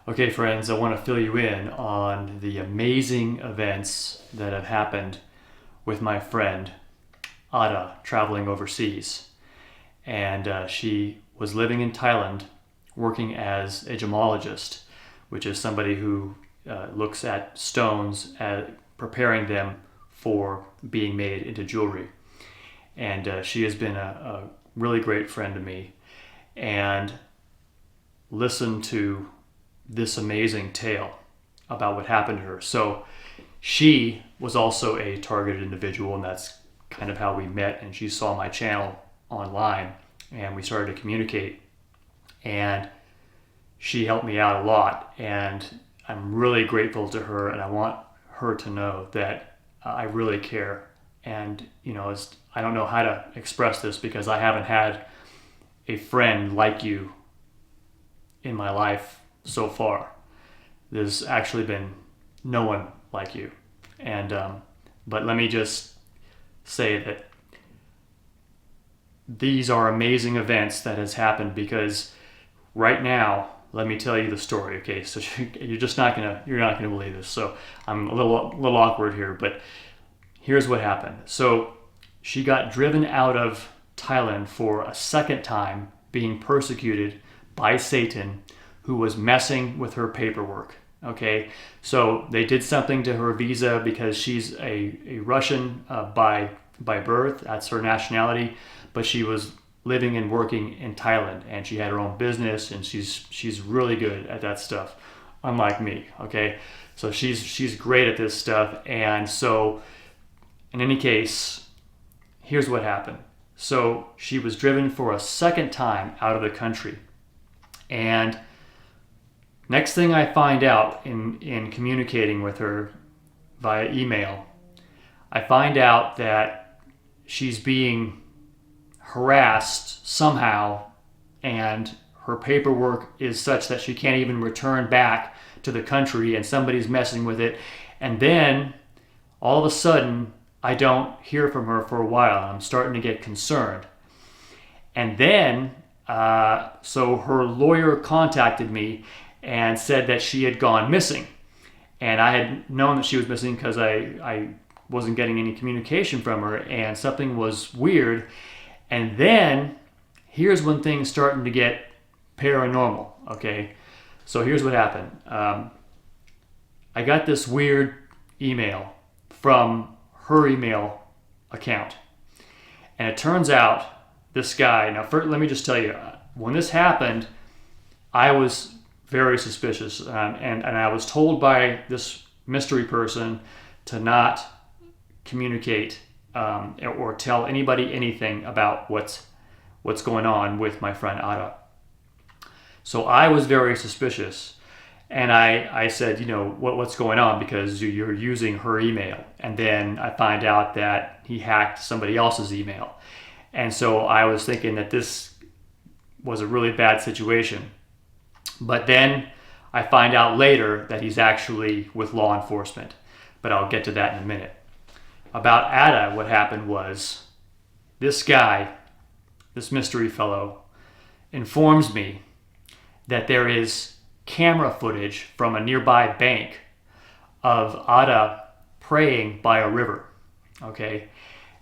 Okay, friends, I want to fill you in on the amazing events that have happened with my friend Ada traveling overseas. And she was living in Thailand working as a gemologist, which is somebody who looks at stones, preparing them for being made into jewelry. And she has been a really great friend to me. And listen to this amazing tale about what happened to her. So she was also a targeted individual, and that's kind of how we met. And she saw my channel online, and we started to communicate. And she helped me out a lot, and I'm really grateful to her. And I want her to know that I really care. And I don't know how to express this because I haven't had a friend like you in my life so far. There's actually been no one like you. And but let me just say that these are amazing events that has happened, because right now, let me tell you the story. Okay, so you're not gonna believe this. So I'm a little awkward here, but here's what happened. So she got driven out of Thailand for a second time, being persecuted by Satan, who was messing with her paperwork. Okay, so they did something to her visa because she's a Russian by birth. That's her nationality, but she was living and working in Thailand, and she had her own business, and she's really good at that stuff, unlike me. Okay, so she's great at this stuff. And so in any case, here's what happened. So she was driven for a second time out of the country, and next thing I find out in communicating with her via email, I find out that she's being harassed somehow, and her paperwork is such that she can't even return back to the country, and somebody's messing with it. And then all of a sudden, I don't hear from her for a while. I'm starting to get concerned. And then, so her lawyer contacted me and said that she had gone missing. And I had known that she was missing because I wasn't getting any communication from her, and something was weird. And then here's when things starting to get paranormal. Okay, so here's what happened. I got this weird email from her email account, and it turns out this guy. Now, first, let me just tell you, when this happened, I was very suspicious, and I was told by this mystery person to not communicate or tell anybody anything about what's going on with my friend Ada. So I was very suspicious, and I said, what's going on, because you're using her email. And then I find out that he hacked somebody else's email, and so I was thinking that this was a really bad situation. But then I find out later that he's actually with law enforcement. But I'll get to that in a minute. About Ada, what happened was this guy, this mystery fellow, informs me that there is camera footage from a nearby bank of Ada praying by a river. Okay?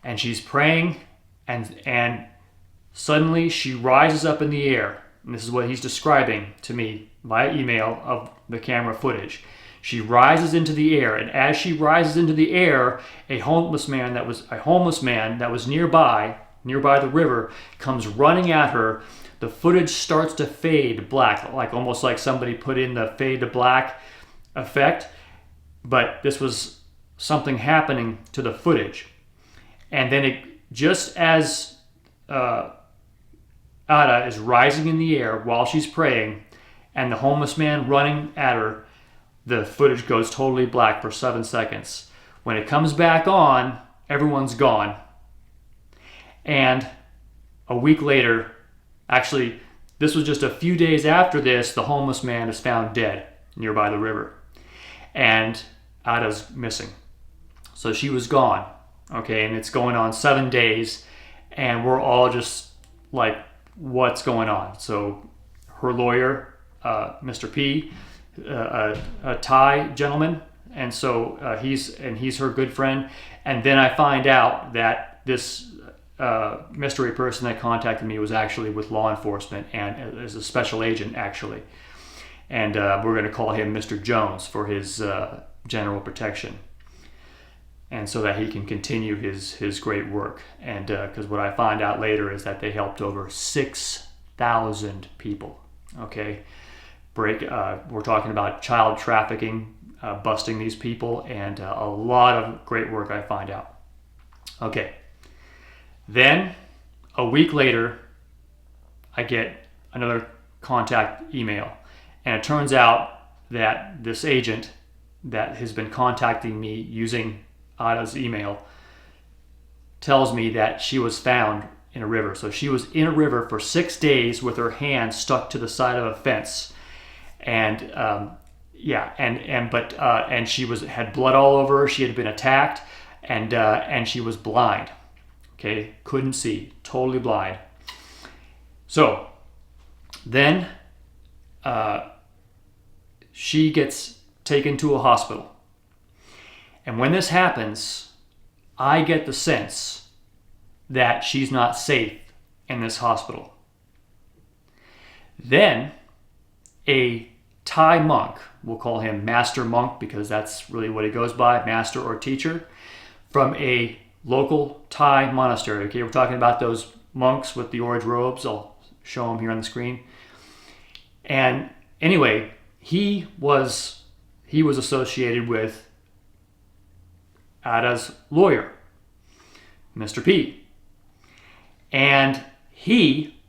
And she's praying, and suddenly she rises up in the air. And this is what he's describing to me via email of the camera footage. She rises into the air, and as she rises into the air, a homeless man that was nearby the river comes running at her. The footage starts to fade black, almost like somebody put in the fade to black effect. But this was something happening to the footage. And then just as Ada is rising in the air while she's praying, and the homeless man running at her, the footage goes totally black for 7 seconds. When it comes back on, everyone's gone. And a week later, actually, this was just a few days after this, the homeless man is found dead nearby the river. And Ada's missing. So she was gone. Okay, and it's going on 7 days, and we're all just like, what's going on? So her lawyer, Mr. P, a Thai gentleman, and so he's her good friend. And then I find out that this mystery person that contacted me was actually with law enforcement and is a special agent actually. And we're going to call him Mr. Jones for his general protection, and so that he can continue his great work. And because what I find out later is that they helped over 6,000 people. Okay, we're talking about child trafficking, busting these people, and a lot of great work I find out. Okay, then a week later, I get another contact email, and it turns out that this agent that has been contacting me using Ada's email tells me that she was found in a river. So she was in a river for 6 days with her hand stuck to the side of a fence, and she had blood all over her. She had been attacked, and she was blind. Okay, couldn't see, totally blind. So then she gets taken to a hospital, and when this happens, I get the sense that she's not safe in this hospital. Then a Thai monk, we'll call him Master Monk because that's really what he goes by, master or teacher, from a local Thai monastery. Okay, we're talking about those monks with the orange robes. I'll show them here on the screen. And anyway, he was associated with Ada's lawyer, Mr. P. And he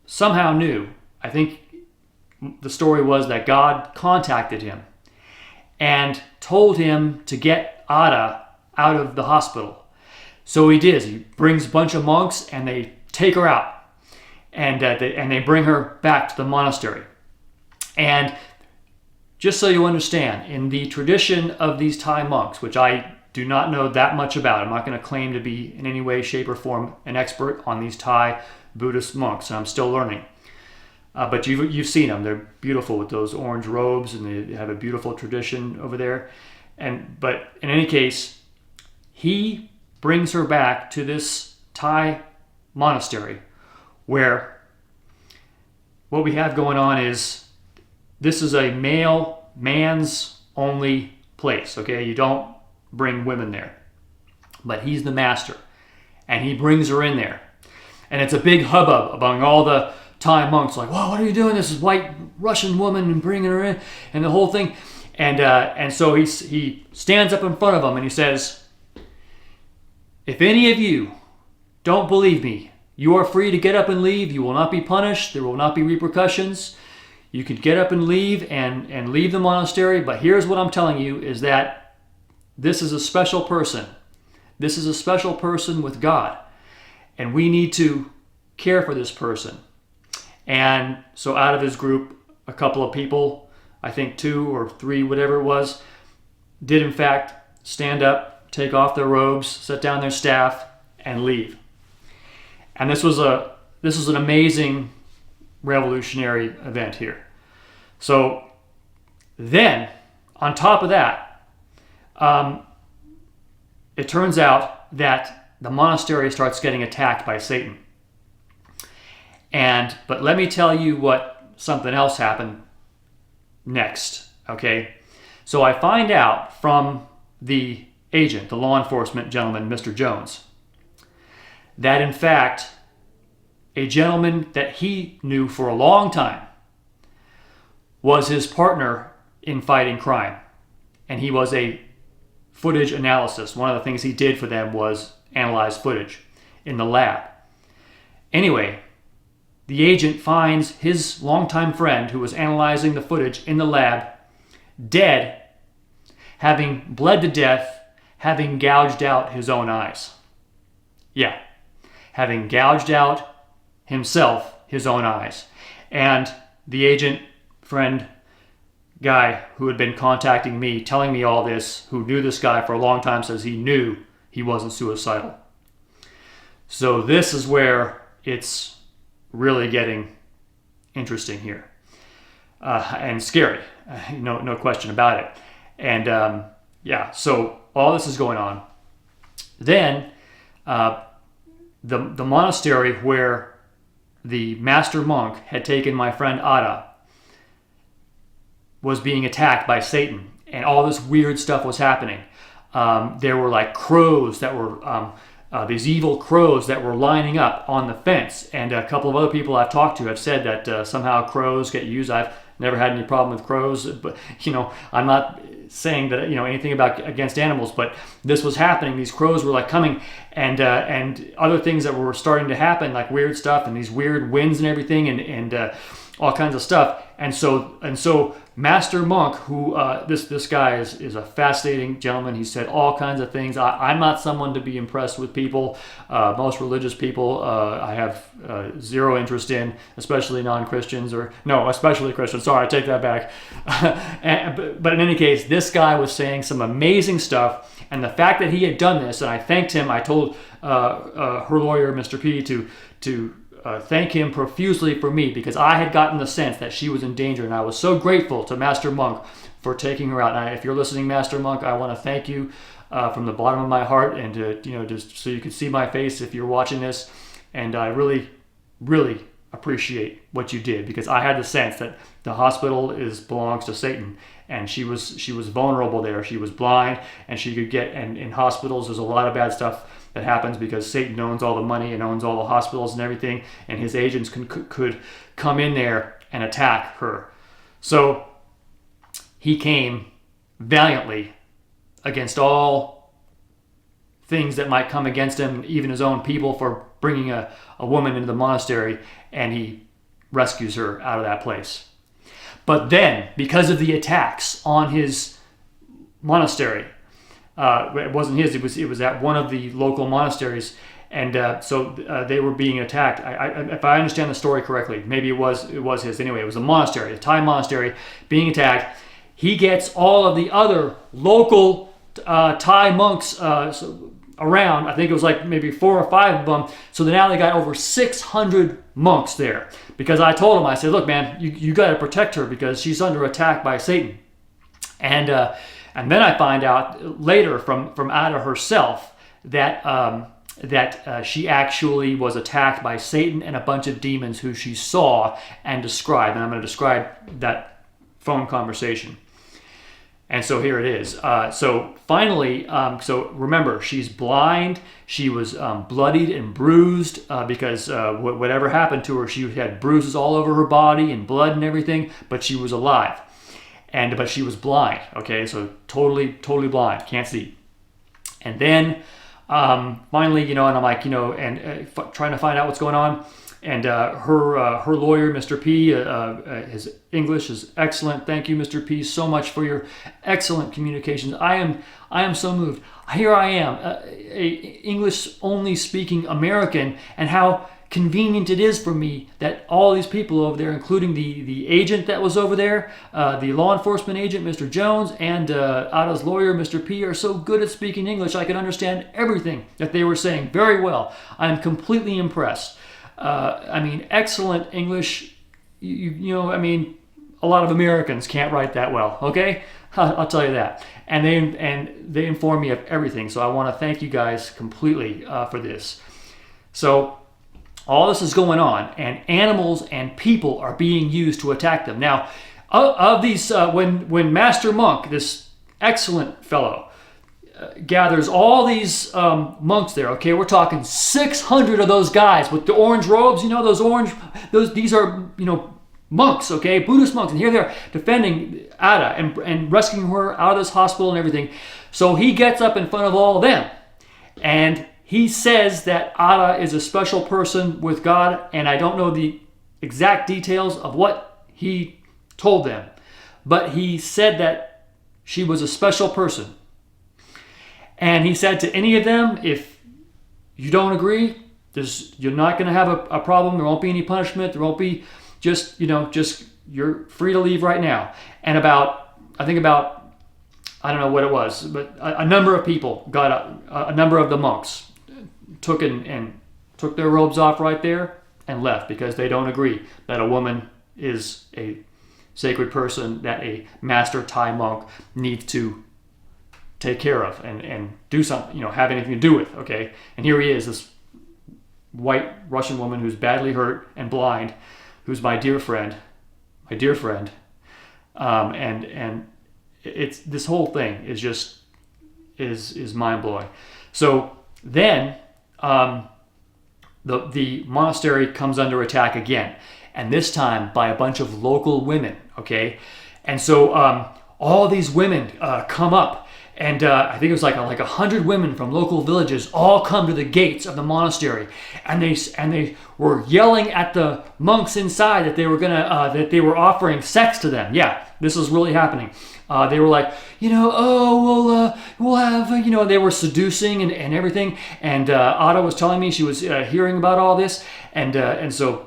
somehow knew, I think the story was that God contacted him and told him to get Ada out of the hospital. So he did. He brings a bunch of monks and they take her out, and they bring her back to the monastery. And just so you understand, in the tradition of these Thai monks, which I do not know that much about, I'm not going to claim to be in any way, shape, or form an expert on these Thai Buddhist monks, and I'm still learning. But you've seen them. They're beautiful with those orange robes, and they have a beautiful tradition over there. But in any case, he brings her back to this Thai monastery where what we have going on is this is a man's only place. Okay, you don't bring women there, but he's the master, and he brings her in there, and it's a big hubbub among all the Thai monks, like, "Whoa, what are you doing? This is white Russian woman and bringing her in," and the whole thing. And so he stands up in front of them and he says, "If any of you don't believe me, you are free to get up and leave. You will not be punished. There will not be repercussions. You can get up and leave and leave the monastery. But here's what I'm telling you is that this is a special person. This is a special person with God. And we need to care for this person." And so out of his group, a couple of people, I think 2 or 3, whatever it was, did in fact stand up, take off their robes, set down their staff, and leave. And this was an amazing revolutionary event here. So then, on top of that, it turns out that the monastery starts getting attacked by Satan. But let me tell you what something else happened next, okay? So I find out from the agent, the law enforcement gentleman, Mr. Jones, that in fact, a gentleman that he knew for a long time was his partner in fighting crime. And he was a footage analysis. One of the things he did for them was analyze footage in the lab. Anyway, the agent finds his longtime friend who was analyzing the footage in the lab dead, having bled to death, having gouged out his own eyes. Yeah, having gouged out himself his own eyes. And the agent friend guy who had been contacting me, telling me all this, who knew this guy for a long time, says he knew he wasn't suicidal. So this is where it's really getting interesting here. and scary, no question about it. And so all this is going on. Then the monastery where the master monk had taken my friend Ada was being attacked by Satan, and all this weird stuff was happening. There were like crows that were these evil crows that were lining up on the fence, and a couple of other people I've talked to have said that somehow crows get used. I've never had any problem with crows, but I'm not saying that anything against animals, but this was happening. These crows were like coming, and other things that were starting to happen, like weird stuff and these weird winds and everything, and all kinds of stuff. And so Master Monk, who this guy is a fascinating gentleman. He said all kinds of things. I'm not someone to be impressed with people. Most religious people I have zero interest in, especially non-Christians, especially Christians. Sorry, I take that back. But in any case, this guy was saying some amazing stuff, and the fact that he had done this, and I thanked him. I told her lawyer, Mr. P, to thank him profusely for me, because I had gotten the sense that she was in danger, and I was so grateful to Master Monk for taking her out. And if you're listening, Master Monk, I want to thank you from the bottom of my heart, and just so you can see my face if you're watching this. And I really, really appreciate what you did, because I had the sense that the hospital belongs to Satan, and she was vulnerable there. She was blind, and she could get. And in hospitals, there's a lot of bad stuff that happens because Satan owns all the money and owns all the hospitals and everything, and his agents could come in there and attack her. So he came valiantly against all things that might come against him, even his own people, for bringing a woman into the monastery, and he rescues her out of that place. But then, because of the attacks on his monastery, it wasn't his. It was at one of the local monasteries, and so they were being attacked. If I understand the story correctly, maybe it was his. Anyway, it was a monastery, a Thai monastery, being attacked. He gets all of the other local Thai monks around. I think it was like maybe 4 or 5 of them. So now they got over 600 monks there. Because I told him, I said, look, man, you got to protect her because she's under attack by Satan. And then I find out later from Ada herself that she actually was attacked by Satan and a bunch of demons who she saw and described. And I'm going to describe that phone conversation. And so here it is. So finally, so remember, she's blind. She was bloodied and bruised because whatever happened to her, she had bruises all over her body and blood and everything, but she was alive. But she was blind, okay? So totally blind, can't see. And then finally, and I'm like, trying to find out what's going on. And her lawyer, Mr. P, his English is excellent. Thank you, Mr. P, so much for your excellent communications. I am so moved. Here I am, a English-only speaking American, and how convenient it is for me that all these people over there, including the agent that was over there, the law enforcement agent, Mr. Jones, and Ada's lawyer, Mr. P, are so good at speaking English. I could understand everything that they were saying very well. I'm completely impressed. Excellent English. A lot of Americans can't write that well, okay? I'll tell you that. And they inform me of everything. So I want to thank you guys completely for this. So all this is going on, and animals and people are being used to attack them. Now, of these, when Master Monk, this excellent fellow, gathers all these monks there, okay, we're talking 600 of those guys with the orange robes, these are, monks, okay, Buddhist monks, and here they are defending Ada and rescuing her out of this hospital and everything. So he gets up in front of all of them, and he says that Ada is a special person with God, and I don't know the exact details of what he told them, but he said that she was a special person. And he said to any of them, if you don't agree, you're not going to have a problem. There won't be any punishment. There won't be just you're free to leave right now. And I don't know what it was, but a number of people got up, a number of the monks took their robes off right there and left because they don't agree that a woman is a sacred person that a master Thai monk needs to take care of and do something, have anything to do with, okay? And here he is, this white Russian woman who's badly hurt and blind, who's my dear friend, and it's this whole thing is just is mind blowing. So then the monastery comes under attack again, and this time by a bunch of local women, okay? And so all these women come up. And I think it was like 100 women from local villages all come to the gates of the monastery, and they were yelling at the monks inside that they were offering sex to them. Yeah, this is really happening. They were like, we'll have, they were seducing and everything. And Ada was telling me she was hearing about all this, and so.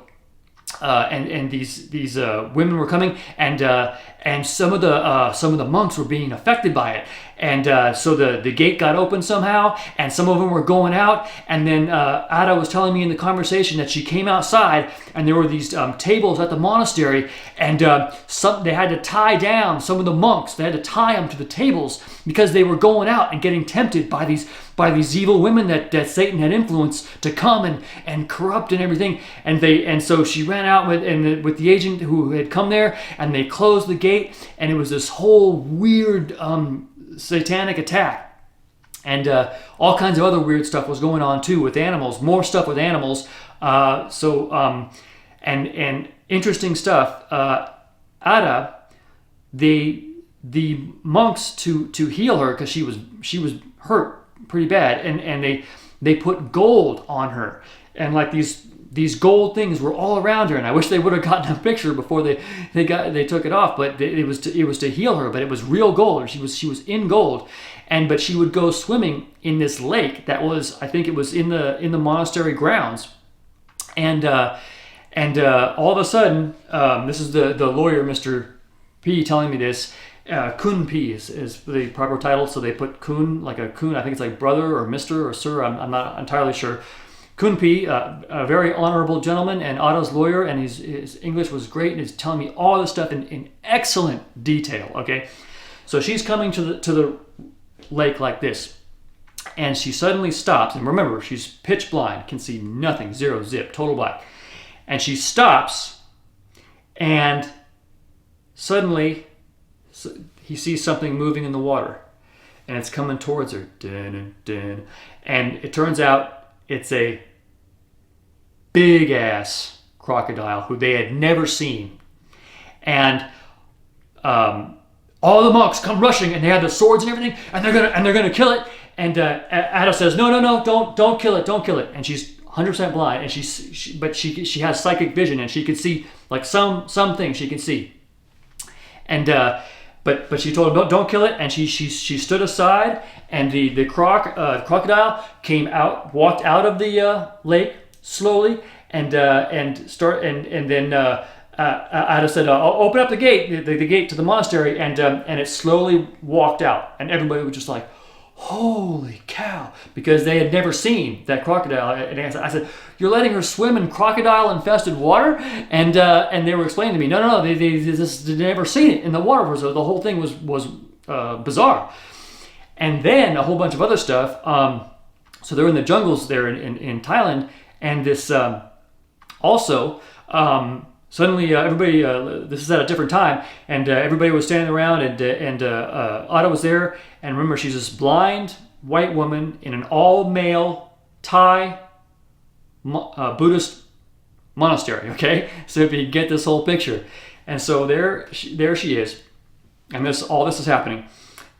And these women were coming, and some of the monks were being affected by it, and so the gate got open somehow, and some of them were going out, and then Ada was telling me in the conversation that she came outside, and there were these tables at the monastery, and they had to tie down some of the monks. They had to tie them to the tables because they were going out and getting tempted by these evil women that Satan had influenced to come and corrupt and everything. And so she ran out with the agent who had come there, and they closed the gate, and it was this whole weird satanic attack. And all kinds of other weird stuff was going on too with animals, more stuff with animals. And interesting stuff. Ada, the monks to heal her, because she was hurt pretty bad, and they put gold on her, and like these gold things were all around her, and I wish they would have gotten a picture before they took it off, but it was to heal her, but it was real gold. She was in gold, but she would go swimming in this lake that was, I think it was in the monastery grounds, and all of a sudden, this is the lawyer, Mr. P, telling me this. Kun P is the proper title, so they put Kun, like a Kun, I think it's like brother or Mr. or Sir, I'm not entirely sure. Kun P, a very honorable gentleman and Ada's lawyer, and his English was great, and he's telling me all this stuff in excellent detail, okay? So she's coming to the lake like this, and she suddenly stops, and remember, she's pitch blind, can see nothing, zero, zip, total black. And she stops, and suddenly he sees something moving in the water, and it's coming towards her. Dun, dun. And it turns out it's a big ass crocodile who they had never seen. And all the monks come rushing, and they have the swords and everything, and they're gonna kill it. And Ada says, no, don't kill it. And she's 100% blind, and she has psychic vision, and she could see like some things she can see. And but she told him, don't kill it, and she stood aside, and the crocodile walked out of the lake slowly, and then Ada said, open up the gate, the gate to the monastery, and it slowly walked out, and everybody was just like, holy cow, because they had never seen that crocodile. And I said, you're letting her swim in crocodile-infested water? And they were explaining to me, no, they'd never seen it in the water, so the whole thing was bizarre. And then a whole bunch of other stuff. So they're in the jungles there in Thailand, and this also. Suddenly, everybody, this is at a different time, and everybody was standing around, and Ada was there, and remember, she's this blind white woman in an all-male Thai Buddhist monastery, okay? So if you get this whole picture. And so there she is, and all this is happening,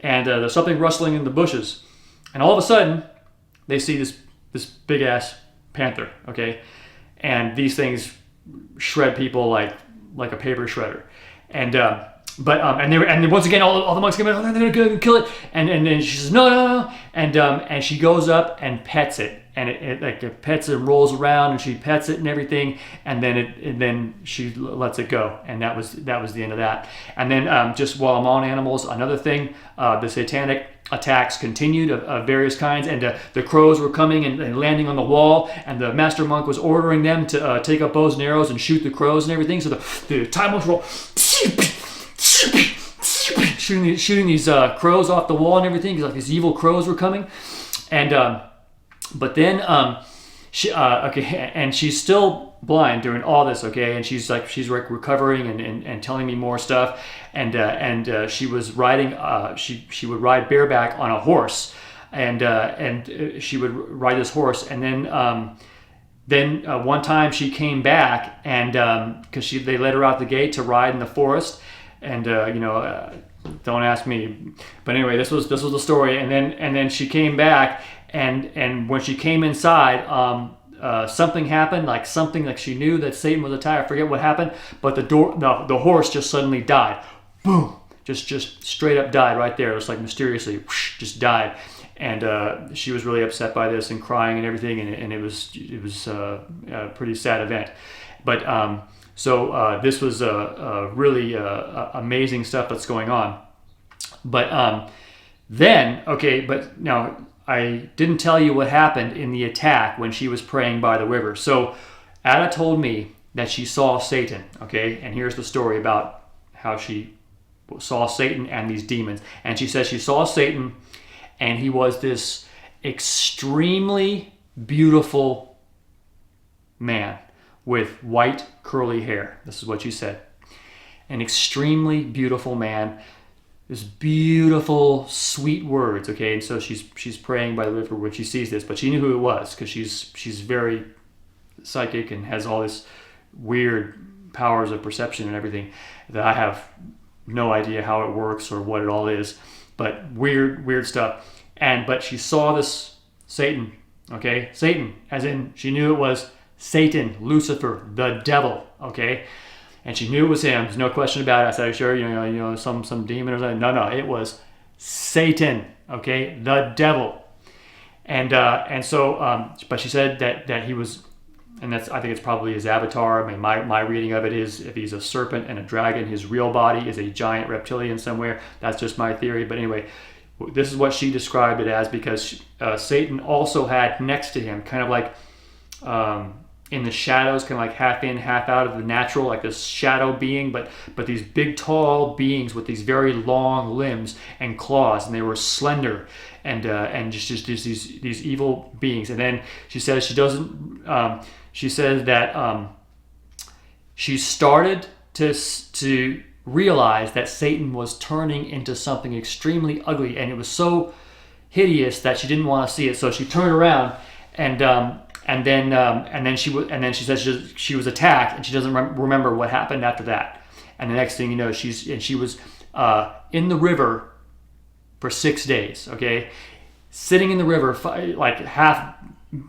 and there's something rustling in the bushes, and all of a sudden, they see this big-ass panther, okay? And these things shred people like a paper shredder, and once again all the monks come in, they're gonna kill it, and then she says no, and she goes up and pets it, and it pets it and rolls around, and she pets it and everything, and then she lets it go, and that was the end of that. And then just while I'm on animals, another thing, the satanic attacks continued of various kinds, and the crows were coming and landing on the wall, and the master monk was ordering them to take up bows and arrows and shoot the crows and everything. So the Thai monks were all shooting these crows off the wall and everything, because like these evil crows were coming. And but then and she's still blind during all this, okay, and she's recovering and telling me more stuff, and she was riding, she would ride bareback on a horse, and she would ride this horse, and then one time she came back, and because they let her out the gate to ride in the forest, and don't ask me, but anyway, this was the story, and then she came back, and when she came inside, something happened, like she knew that Satan was attacked. I forget what happened, but the horse just suddenly died. Boom, just straight up died right there. It was like mysteriously, whoosh, just died. And she was really upset by this and crying and everything, and it was a pretty sad event. But so this was really amazing stuff that's going on. But but now I didn't tell you what happened in the attack when she was praying by the river. So Ada told me that she saw Satan, okay? And here's the story about how she saw Satan and these demons. And she says she saw Satan, and he was this extremely beautiful man with white curly hair. This is what she said. An extremely beautiful man. This beautiful, sweet words, okay? And so she's praying by the river when she sees this, but she knew who it was because she's very psychic and has all this weird powers of perception and everything that I have no idea how it works or what it all is, but weird stuff. But she saw this Satan, okay? Satan, as in she knew it was Satan, Lucifer, the devil, okay? And she knew it was him. There's no question about it. I said, "Are you sure? Some demon or something?" No, it was Satan. Okay, the devil. And so, but she said that he was, and I think it's probably his avatar. I mean, my reading of it is, if he's a serpent and a dragon, his real body is a giant reptilian somewhere. That's just my theory. But anyway, this is what she described it as, because Satan also had next to him, kind of like. In the shadows, kind of like half in, half out of the natural, like this shadow being, but these big, tall beings with these very long limbs and claws, and they were slender, and just these evil beings. And then she says she doesn't. She says that she started to realize that Satan was turning into something extremely ugly, and it was so hideous that she didn't want to see it. So she turned around and then she says she was attacked, and she doesn't remember what happened after that. And the next thing you know, she was in the river for 6 days. Okay, sitting in the river, like half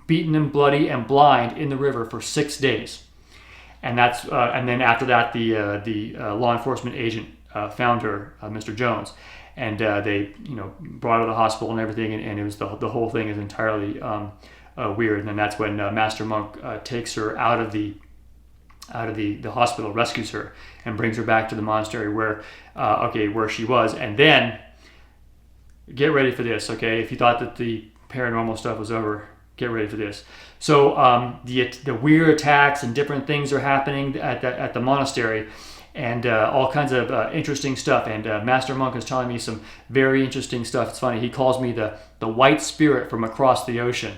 beaten and bloody and blind in the river for 6 days. And that's and then after that, the law enforcement agent found her, Mr. Jones, and they brought her to the hospital and everything, and it was the whole thing is entirely. Weird. And then that's when Master Monk takes her out of the hospital, rescues her, and brings her back to the monastery where she was. And then get ready for this, okay? If you thought that the paranormal stuff was over, get ready for this. So the weird attacks and different things are happening at the monastery, and all kinds of interesting stuff. And Master Monk is telling me some very interesting stuff. It's funny. He calls me the white spirit from across the ocean.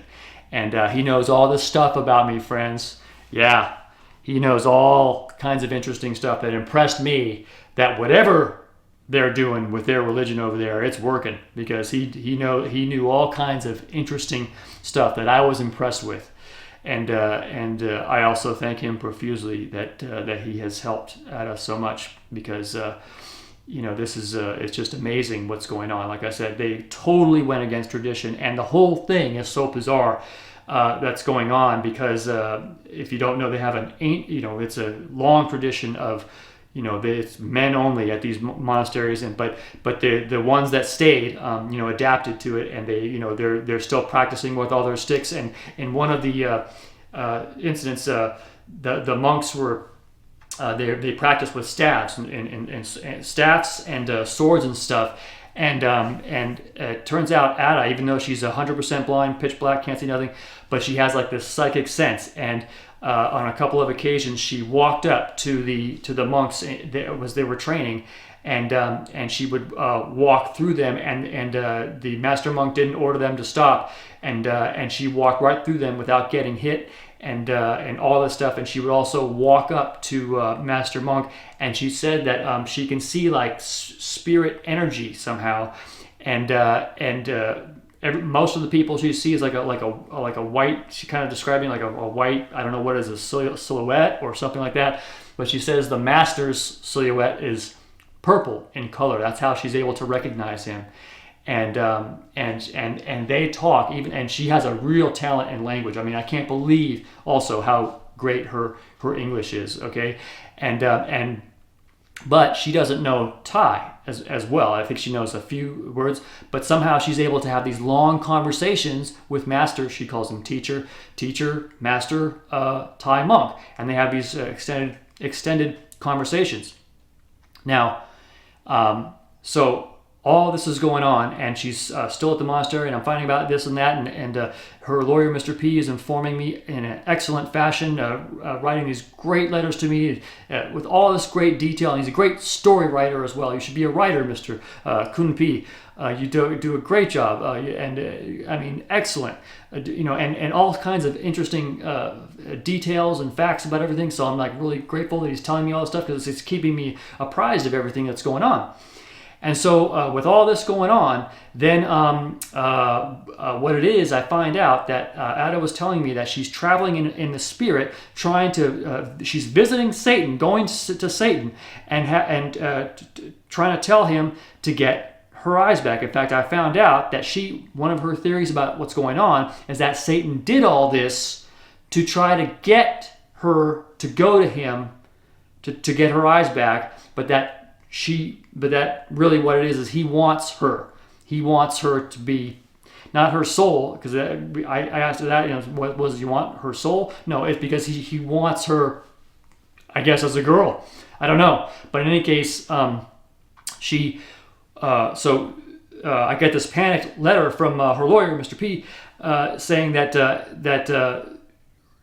And he knows all this stuff about me, friends. Yeah, he knows all kinds of interesting stuff that impressed me, that whatever they're doing with their religion over there, it's working, because he knew all kinds of interesting stuff that I was impressed with. And I also thank him profusely that he has helped us so much, because this is it's just amazing what's going on. Like I said, they totally went against tradition, and the whole thing is so bizarre that's going on, because if you don't know, they have it's a long tradition of it's men only at these monasteries, but the ones that stayed adapted to it, and they're still practicing with all their sticks. And in one of the incidents, the monks were. They practiced with staffs and staffs and swords and stuff, And it turns out Ada, even though she's 100% blind, pitch black, can't see nothing, but she has like this psychic sense. And on a couple of occasions, she walked up to the monks as they were training, and she would walk through them, and the master monk didn't order them to stop, and she walked right through them without getting hit, and all this stuff. And she would also walk up to Master Monk, and she said that she can see like spirit energy somehow, and most of the people she sees like a white. She kind of describing like a white. I don't know what is a silhouette or something like that, but she says the master's silhouette is purple in color. That's how she's able to recognize him. And they talk even, and she has a real talent in language. I mean, I can't believe also how great her English is. Okay, but she doesn't know Thai as well. I think she knows a few words, but somehow she's able to have these long conversations with Master. She calls him teacher, Master, Thai monk, and they have these extended conversations. Now, so all this is going on, and she's still at the monastery, and I'm finding about this and that, and her lawyer, Mr. P, is informing me in an excellent fashion, writing these great letters to me with all this great detail, and he's a great story writer as well. You should be a writer, Mr. Kun P. You do a great job, I mean, excellent, and all kinds of interesting details and facts about everything. So I'm like really grateful that he's telling me all this stuff, because it's keeping me apprised of everything that's going on. And so with all this going on, then what it is, I find out that Ada was telling me that she's traveling in the spirit, she's visiting Satan, going to Satan, and trying to tell him to get her eyes back. In fact, I found out that one of her theories about what's going on is that Satan did all this to try to get her to go to him to get her eyes back, but that really what it is he wants her. He wants her to be not her soul, because I asked her that, what was, you want her soul? No, it's because he wants her, I guess, as a girl. I don't know. But in any case, I get this panicked letter from her lawyer, Mr. P, saying that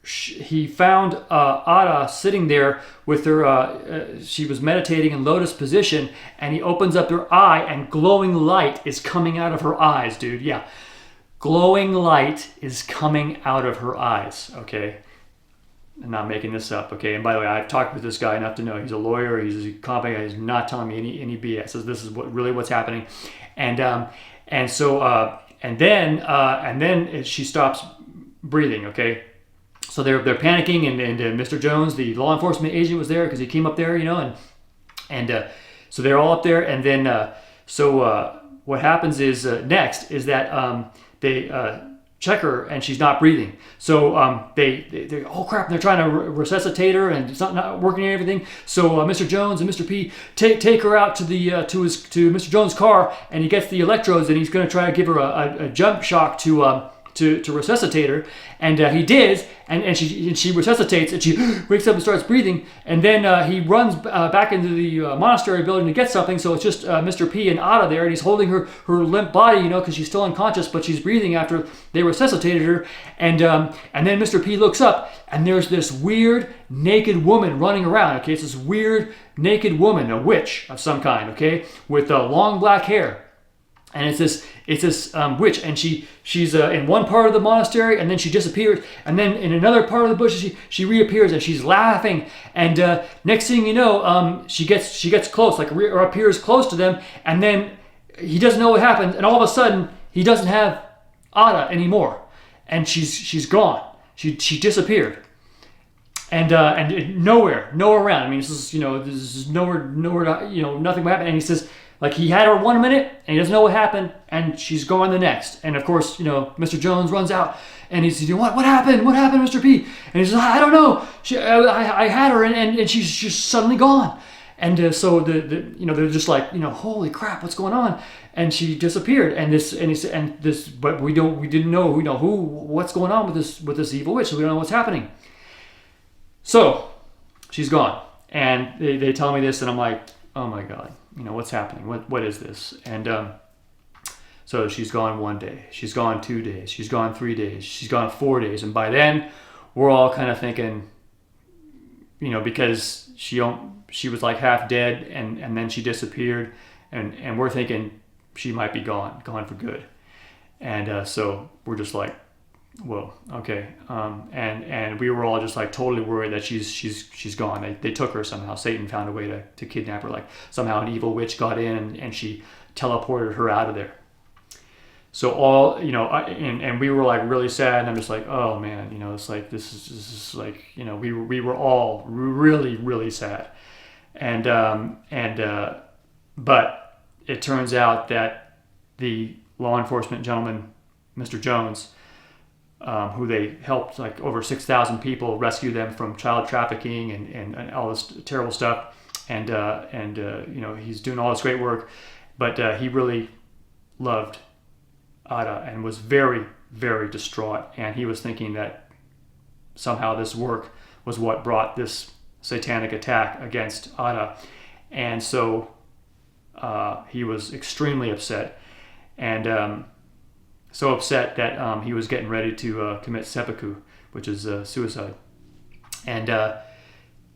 he found Ada sitting there with her, she was meditating in lotus position, and he opens up her eye, and glowing light is coming out of her eyes, dude. Yeah. Glowing light is coming out of her eyes, okay? I'm not making this up, okay? And by the way, I've talked with this guy enough to know he's a lawyer, he's a competent guy, he's not telling me any BS. So this is really what's happening. And then she stops breathing, okay? So they're panicking, and Mr. Jones, the law enforcement agent, was there because he came up there, and so they're all up there, and then what happens is next is that they check her, and she's not breathing. So they oh crap, and they're trying to resuscitate her, and it's not working and everything. So Mr. Jones and Mr. P take her out to Mr. Jones' car, and he gets the electrodes, and he's going to try to give her a jump shock to resuscitate her, and he did, and she resuscitates, and she wakes up and starts breathing, and then he runs back into the monastery building to get something. So it's just Mr. P and Ada there, and he's holding her limp body, because she's still unconscious, but she's breathing after they resuscitated her, and then Mr. P looks up, and there's this weird naked woman running around. Okay, it's this weird naked woman, a witch of some kind, okay, with long black hair. And it's this witch, and she's in one part of the monastery, and then she disappears, and then in another part of the bush she reappears, and she's laughing, and next thing you know, she gets close, or appears close to them, and then he doesn't know what happened, and all of a sudden he doesn't have Ada anymore, and she's gone. She disappeared, and nowhere around. I mean, this is nowhere, nothing happened, and he says, like, he had her 1 minute, and he doesn't know what happened, and she's gone the next. And of course, Mr. Jones runs out, and he says, what happened? What happened, Mr. P? And he says, I don't know. I had her, and she's just suddenly gone. And so they're just like, holy crap, what's going on? And she disappeared. But we didn't know, what's going on with this evil witch. So we don't know what's happening. So she's gone, and they tell me this, and I'm like, oh my God. What's happening? What is this? And So she's gone 1 day, she's gone 2 days, she's gone 3 days, she's gone 4 days. And by then, we're all kind of thinking, because she was like half dead, and then she disappeared, and we're thinking she might be gone for good. And so we're just like, whoa, okay. And we were all just like totally worried that she's gone. They took her somehow. Satan found a way to kidnap her. Like somehow an evil witch got in and she teleported her out of there. So all, and we were like really sad, and I'm just like, oh man, it's like, this is like, we were all really, really sad. But it turns out that the law enforcement gentleman, Mr. Jones, who they helped like over 6,000 people rescue them from child trafficking and all this terrible stuff. And he's doing all this great work, but he really loved Ada and was very, very distraught. And he was thinking that somehow this work was what brought this satanic attack against Ada. And so he was extremely upset, and so upset that he was getting ready to commit seppuku, which is suicide. And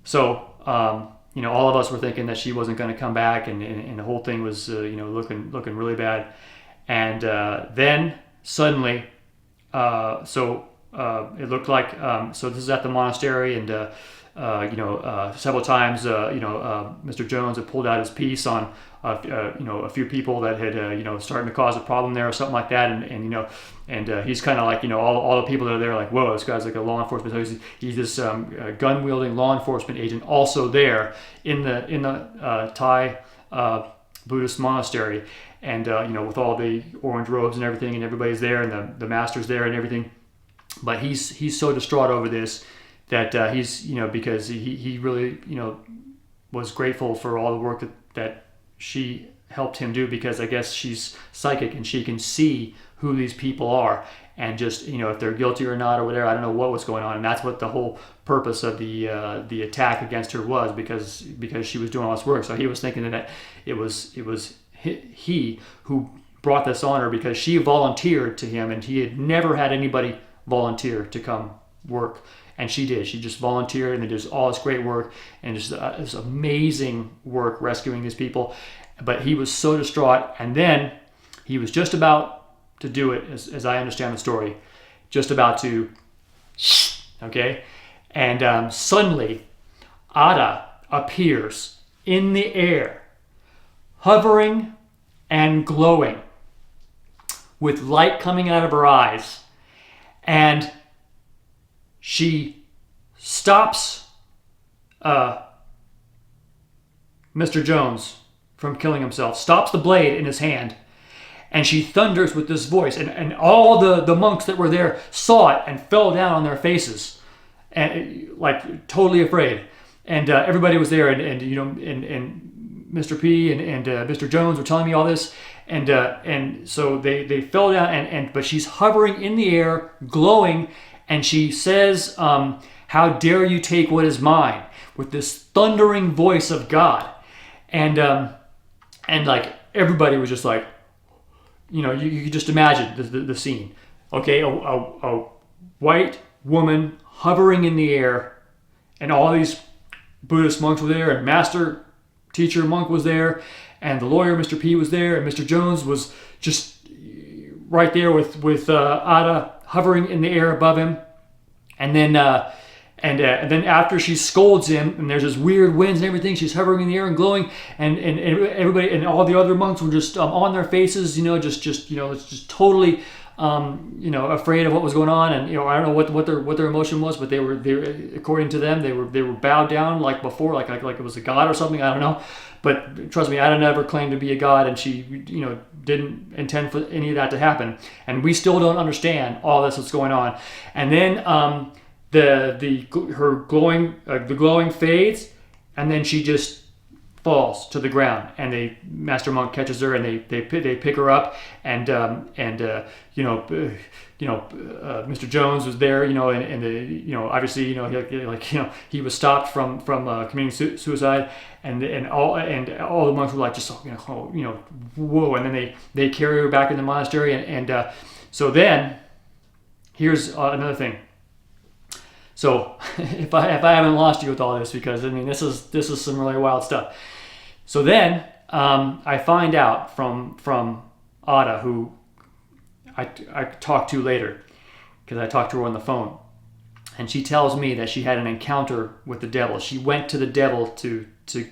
so all of us were thinking that she wasn't going to come back, and the whole thing was looking really bad. And then suddenly, it looked like so this is at the monastery, and several times Mr. Jones had pulled out his piece on a few people that had starting to cause a problem there or something like that, and he's kind of like all the people that are there like, whoa, this guy's like a law enforcement. So he's this gun wielding law enforcement agent also there in the Thai Buddhist monastery, and with all the orange robes and everything, and everybody's there, and the master's there and everything. But he's so distraught over this that he's because he really was grateful for all the work that she helped him do, because I guess she's psychic and she can see who these people are, and just if they're guilty or not or whatever. I don't know what was going on, and that's what the whole purpose of the attack against her was, because she was doing all this work. So he was thinking that it was he who brought this on her, because she volunteered to him, and he had never had anybody volunteer to come work. And she did. She just volunteered, and they did all this great work, and just this amazing work rescuing these people. But he was so distraught, and then he was just about to do it, as I understand the story, just about to, okay? And suddenly, Ada appears in the air, hovering and glowing, with light coming out of her eyes, and she stops Mr. Jones from killing himself, stops the blade in his hand, and she thunders with this voice. And all the monks that were there saw it and fell down on their faces, and like totally afraid. And everybody was there, and Mr. P and Mr. Jones were telling me all this. And so they fell down, but she's hovering in the air, glowing. And she says, how dare you take what is mine, with this thundering voice of God. And like everybody was just like, you could just imagine the scene. Okay, a white woman hovering in the air, and all these Buddhist monks were there, and master teacher monk was there, and the lawyer, Mr. P, was there, and Mr. Jones was just right there with Ada hovering in the air above him. And then after she scolds him, and there's this weird winds and everything, she's hovering in the air and glowing, and everybody and all the other monks were just on their faces, just totally afraid of what was going on. And I don't know what their emotion was, but they were according to them, they were bowed down like before, like it was a god or something. I don't know. But trust me, Ada never claimed to be a god, and she, didn't intend for any of that to happen. And we still don't understand all this that's going on. And then the glowing fades, and then she just falls to the ground, and Master Monk catches her, and they pick her up, and Mr. Jones was there, and obviously, he was stopped from committing suicide, and all the monks were like just whoa, and then they carry her back in the monastery, and so then here's another thing. So if I haven't lost you with all this, because I mean this is some really wild stuff. So then I find out from Ada, who I talked to later, because I talked to her on the phone, and she tells me that she had an encounter with the devil. She went to the devil to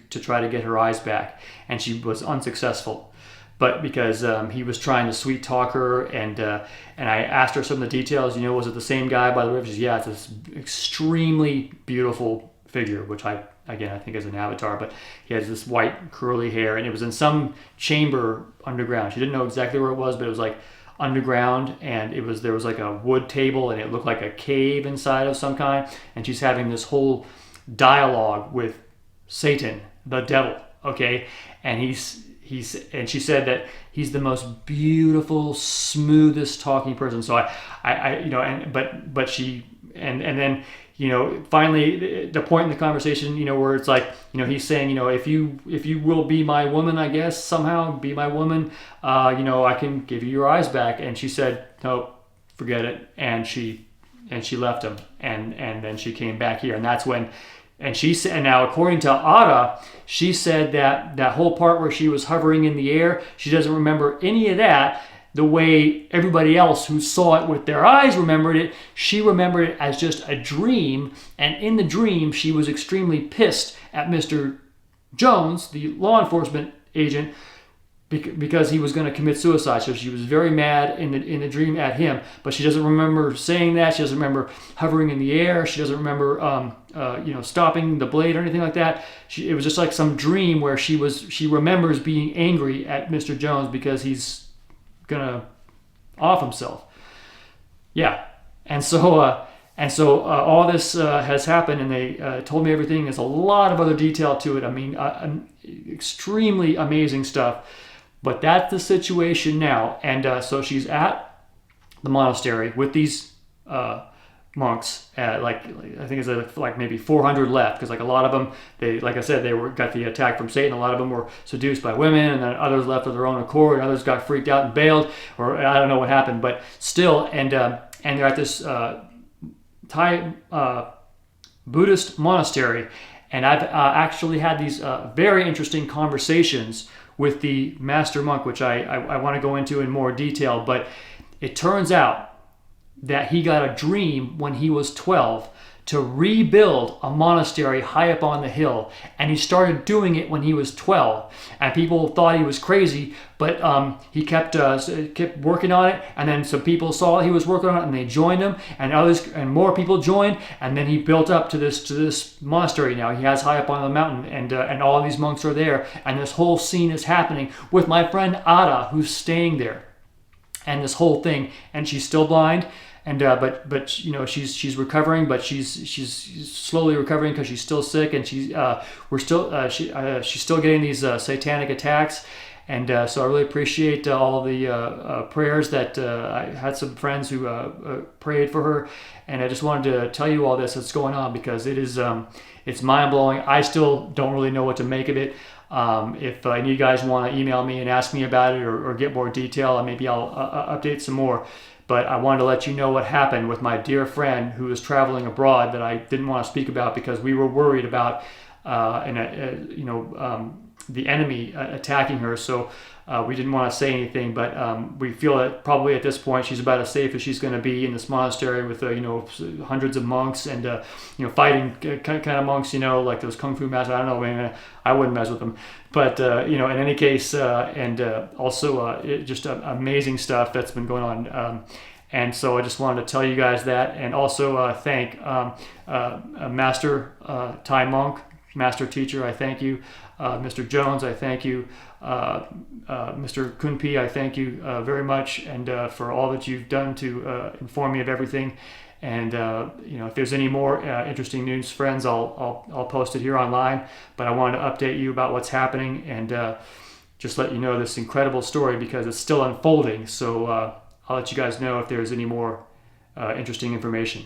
try to get her eyes back, and she was unsuccessful. But because he was trying to sweet talk her, and I asked her some of the details. Was it the same guy by the river? She said, yeah, it's this extremely beautiful figure, which I think is an avatar. But he has this white curly hair, and it was in some chamber underground. She didn't know exactly where it was, but it was like underground, and there was like a wood table, and it looked like a cave inside of some kind. And she's having this whole dialogue with Satan, the devil. Okay, and and she said that he's the most beautiful, smoothest talking person. So then finally the point in the conversation, where it's like, he's saying, if you will be my woman, I guess somehow be my woman, I can give you your eyes back. And she said, no, forget it. And she left him, and then she came back here, and that's when. And she said, and now according to Ada, she said that whole part where she was hovering in the air, she doesn't remember any of that the way everybody else who saw it with their eyes remembered it. She remembered it as just a dream, and in the dream, she was extremely pissed at Mr. Jones, the law enforcement agent, because he was going to commit suicide. So she was very mad in the dream at him, but she doesn't remember saying that. She doesn't remember hovering in the air. She doesn't remember stopping the blade or anything like that. It was just like some dream where she remembers being angry at Mr. Jones because he's gonna off himself. Yeah, and so all this has happened, and they told me everything. There's a lot of other detail to it. I mean, extremely amazing stuff. But that's the situation now. And so she's at the monastery with these monks. I think it's like maybe 400 left, because like a lot of them, they got the attack from Satan. A lot of them were seduced by women, and then others left of their own accord, and others got freaked out and bailed, or I don't know what happened. But still, and they're at this Thai Buddhist monastery, and I've actually had these very interesting conversations with the master monk, which I want to go into in more detail. But it turns out that he got a dream when he was 12 to rebuild a monastery high up on the hill, and he started doing it when he was 12, and people thought he was crazy, but he kept working on it, and then some people saw he was working on it, and they joined him, and others and more people joined, and then he built up to this monastery. Now he has high up on the mountain, and all these monks are there, and this whole scene is happening with my friend Ada, who's staying there, and this whole thing, and she's still blind. And but she's recovering, but she's slowly recovering because she's still sick, and she's still getting these satanic attacks, and so I really appreciate all the prayers that I had some friends who prayed for her, and I just wanted to tell you all this that's going on, because it's mind blowing. I still don't really know what to make of it. If any of you guys want to email me and ask me about it, or get more detail, maybe I'll update some more. But I wanted to let you know what happened with my dear friend who was traveling abroad that I didn't want to speak about, because we were worried about the enemy attacking her. So we didn't want to say anything, but we feel that probably at this point she's about as safe as she's going to be in this monastery with hundreds of monks, and fighting kind of monks, like those kung fu masters. I don't know, man, I wouldn't mess with them. But in any case, also just amazing stuff that's been going on. And so I just wanted to tell you guys that, and also thank Master Thai monk, Master Teacher, I thank you. Mr. Jones, I thank you. Mr. Kunpi, I thank you very much, and for all that you've done to inform me of everything. And if there's any more interesting news, friends, I'll post it here online. But I wanted to update you about what's happening and just let you know this incredible story because it's still unfolding. So I'll let you guys know if there's any more interesting information.